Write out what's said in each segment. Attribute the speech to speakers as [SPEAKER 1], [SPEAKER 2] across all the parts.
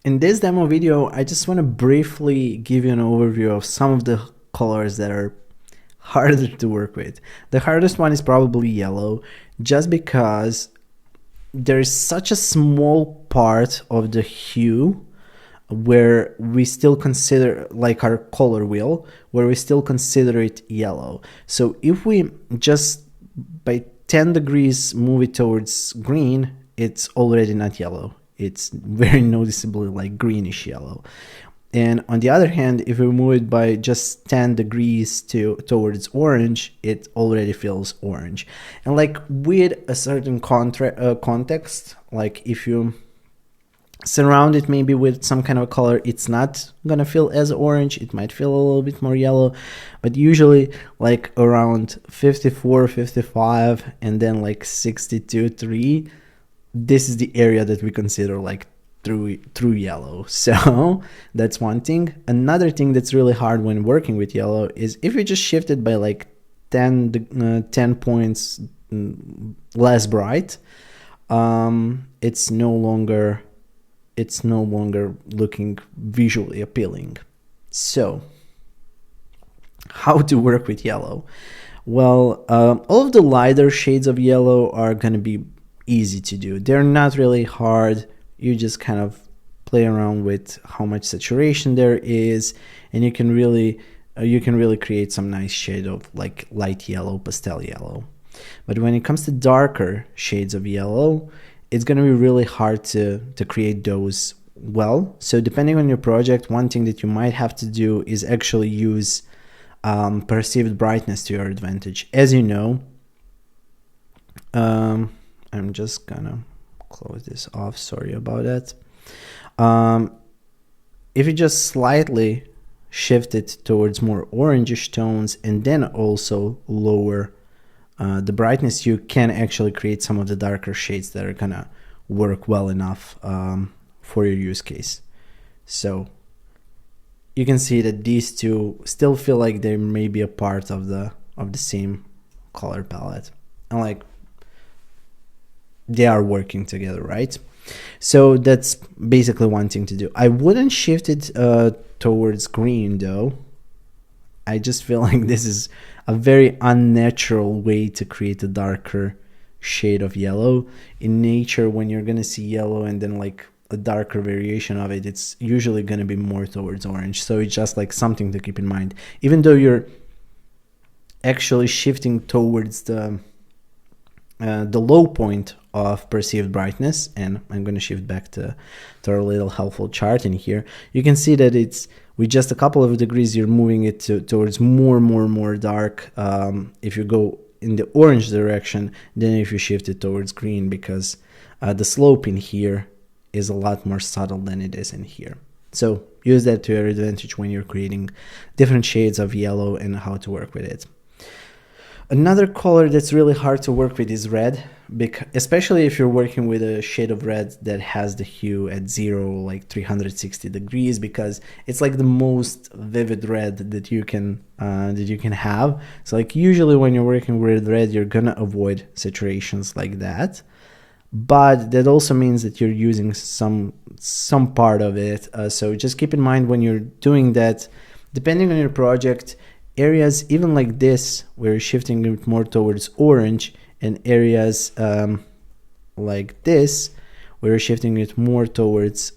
[SPEAKER 1] In this demo video, I just want to briefly give you an overview of some of the colors that are harder to work with. The hardest one is probably yellow, just because there is such a small part of the hue where we still consider, like our color wheel, where we still consider it yellow. So if we just by 10 degrees move it towards green, it's already not yellow. It's very noticeably like greenish yellow. And on the other hand, if we move it by just 10 degrees towards orange, it already feels orange. And like with a certain context, like if you surround it maybe with some kind of a color, it's not gonna feel as orange. It might feel a little bit more yellow, but usually like around 54, 55, and then like 62, 3, this is the area that we consider like true yellow. So that's one thing. Another thing that's really hard when working with yellow is if you just shift it by like 10 points less bright, it's no longer looking visually appealing. So how to work with yellow? Well, all of the lighter shades of yellow are going to be easy to do. They're not really hard. You just kind of play around with how much saturation there is, and you can really create some nice shade of like light yellow, pastel yellow. But when it comes to darker shades of yellow, it's going to be really hard to create those well. So depending on your project, one thing that you might have to do is actually use perceived brightness to your advantage. As you know, I'm just gonna close this off, sorry about that. If you just slightly shift it towards more orangish tones and then also lower the brightness, you can actually create some of the darker shades that are gonna work well enough for your use case. So you can see that these two still feel like they may be a part of the same color palette, and like they are working together, right? So that's basically one thing to do. I wouldn't shift it towards green though. I just feel like this is a very unnatural way to create a darker shade of yellow. In nature, when you're gonna see yellow and then like a darker variation of it, it's usually gonna be more towards orange. So it's just like something to keep in mind. Even though you're actually shifting towards the low point of perceived brightness, and I'm going to shift back to our little helpful chart in here, you can see that it's with just a couple of degrees you're moving it towards more dark if you go in the orange direction than if you shift it towards green, because the slope in here is a lot more subtle than it is in here. So use that to your advantage when you're creating different shades of yellow and how to work with it. Another color that's really hard to work with is red, especially if you're working with a shade of red that has the hue at 0, like 360 degrees, because it's like the most vivid red that you can have. So like usually when you're working with red, you're gonna avoid saturations like that, but that also means that you're using some part of it. So just keep in mind when you're doing that, depending on your project, areas even like this where you're shifting it more towards orange, and areas like this where you're shifting it more towards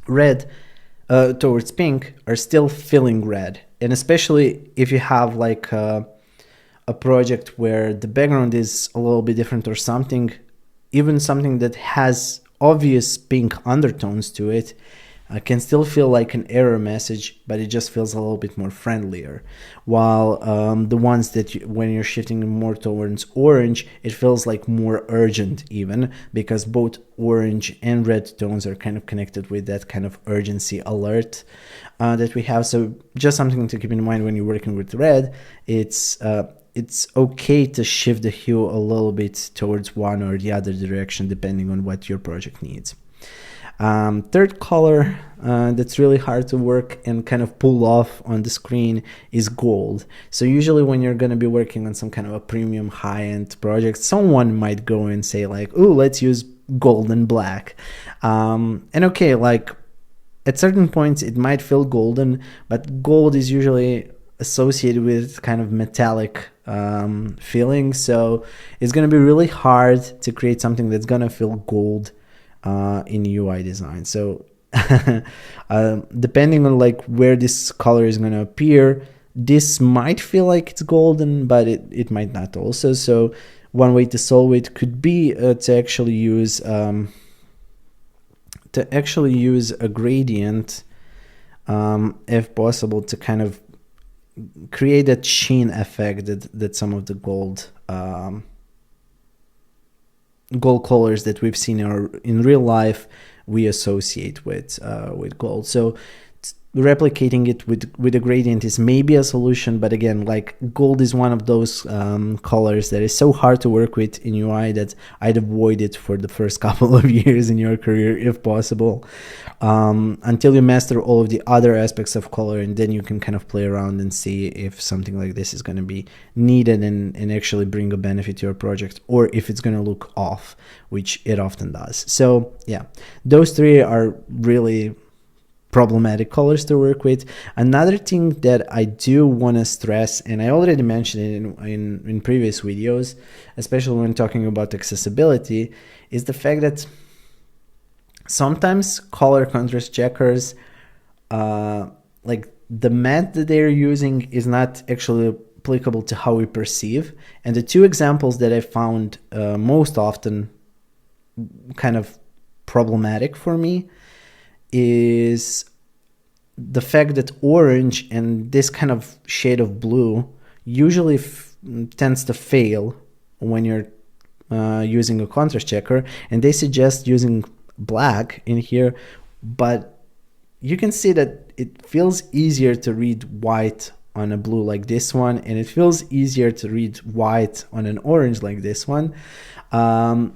[SPEAKER 1] red, towards pink, are still feeling red. And especially if you have like a project where the background is a little bit different or something, even something that has obvious pink undertones to it, can still feel like an error message, but it just feels a little bit more friendlier. While the ones that when you're shifting more towards orange, it feels like more urgent even, because both orange and red tones are kind of connected with that kind of urgency alert that we have. So just something to keep in mind when you're working with red. It's okay to shift the hue a little bit towards one or the other direction depending on what your project needs. Third color that's really hard to work and kind of pull off on the screen is gold. So usually when you're going to be working on some kind of a premium high-end project, someone might go and say like, oh, let's use golden black. And okay, like at certain points it might feel golden, but gold is usually associated with kind of metallic feeling, so it's going to be really hard to create something that's going to feel gold in UI design. So depending on like where this color is going to appear, this might feel like it's golden, but it might not also. So one way to solve it could be to actually use a gradient, if possible, to kind of create that sheen effect that some of the gold colors that we've seen in real life we associate with gold. So replicating it with a gradient is maybe a solution, but again, like gold is one of those colors that is so hard to work with in UI that I'd avoid it for the first couple of years in your career if possible, until you master all of the other aspects of color, and then you can kind of play around and see if something like this is going to be needed and actually bring a benefit to your project, or if it's going to look off, which it often does. So yeah, those three are really problematic colors to work with. Another thing that I do want to stress, and I already mentioned it in previous videos, especially when talking about accessibility, is the fact that sometimes color contrast checkers, like the math that they're using is not actually applicable to how we perceive. And the two examples that I found most often kind of problematic for me is the fact that orange and this kind of shade of blue usually tends to fail when you're using a contrast checker, and they suggest using black in here, but you can see that it feels easier to read white on a blue like this one, and it feels easier to read white on an orange like this one.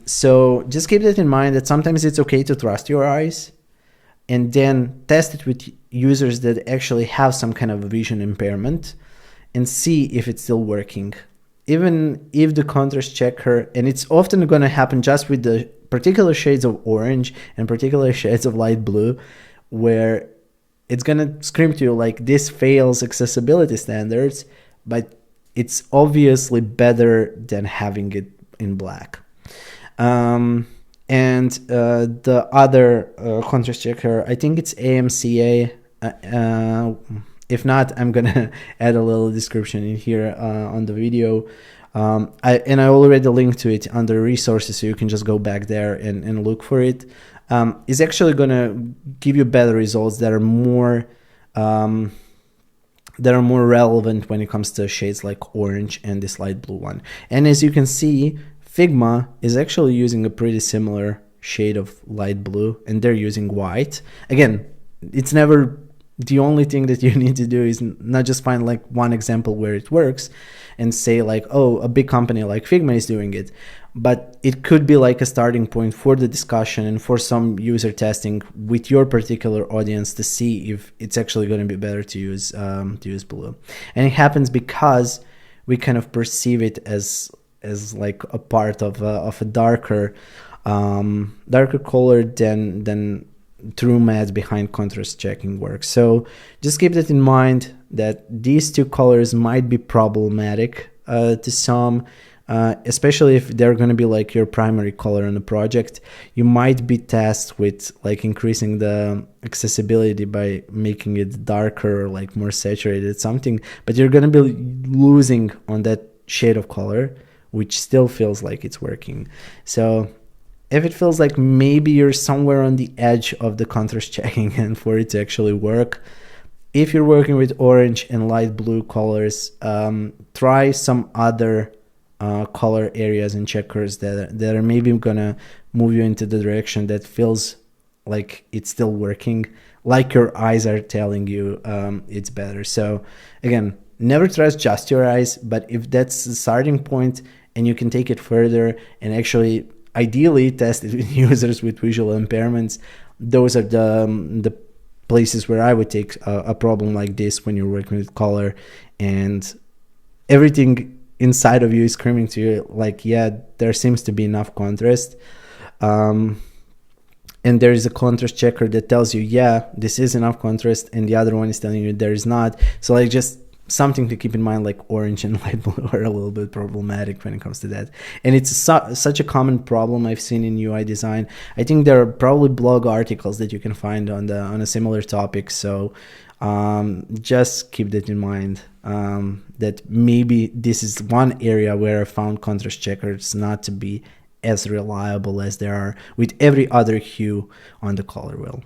[SPEAKER 1] So just keep that in mind, that sometimes it's okay to trust your eyes and then test it with users that actually have some kind of vision impairment and see if it's still working. Even if the contrast checker, and it's often going to happen just with the particular shades of orange and particular shades of light blue, where it's going to scream to you like this fails accessibility standards, but it's obviously better than having it in black. And the other contrast checker, I think it's AMCA. If not, I'm gonna add a little description in here on the video. I already linked to it under resources, so you can just go back there and look for it. It's actually gonna give you better results that are more relevant when it comes to shades like orange and this light blue one. And as you can see, Figma is actually using a pretty similar shade of light blue, and they're using white. Again, it's never the only thing that you need to do is not just find like one example where it works and say like, oh, a big company like Figma is doing it, but it could be like a starting point for the discussion and for some user testing with your particular audience to see if it's actually going to be better to use blue. And it happens because we kind of perceive it as like a part of a darker color than true math behind contrast checking works. So just keep that in mind, that these two colors might be problematic to some, especially if they're going to be like your primary color in the project. You might be tasked with like increasing the accessibility by making it darker or like more saturated something, but you're going to be losing on that shade of color, which still feels like it's working. So if it feels like maybe you're somewhere on the edge of the contrast checking and for it to actually work, if you're working with orange and light blue colors, try some other color areas and checkers that are maybe gonna move you into the direction that feels like it's still working, like your eyes are telling you it's better. So again, never trust just your eyes, but if that's the starting point and you can take it further and actually ideally test it with users with visual impairments, those are the places where I would take a problem like this when you're working with color and everything inside of you is screaming to you like, yeah, there seems to be enough contrast. and there is a contrast checker that tells you, yeah, this is enough contrast, and the other one is telling you there is not. So like just something to keep in mind, like orange and light blue are a little bit problematic when it comes to that. And it's such a common problem I've seen in UI design. I think there are probably blog articles that you can find on a similar topic. So just keep that in mind, that maybe this is one area where I found contrast checkers not to be as reliable as there are with every other hue on the color wheel.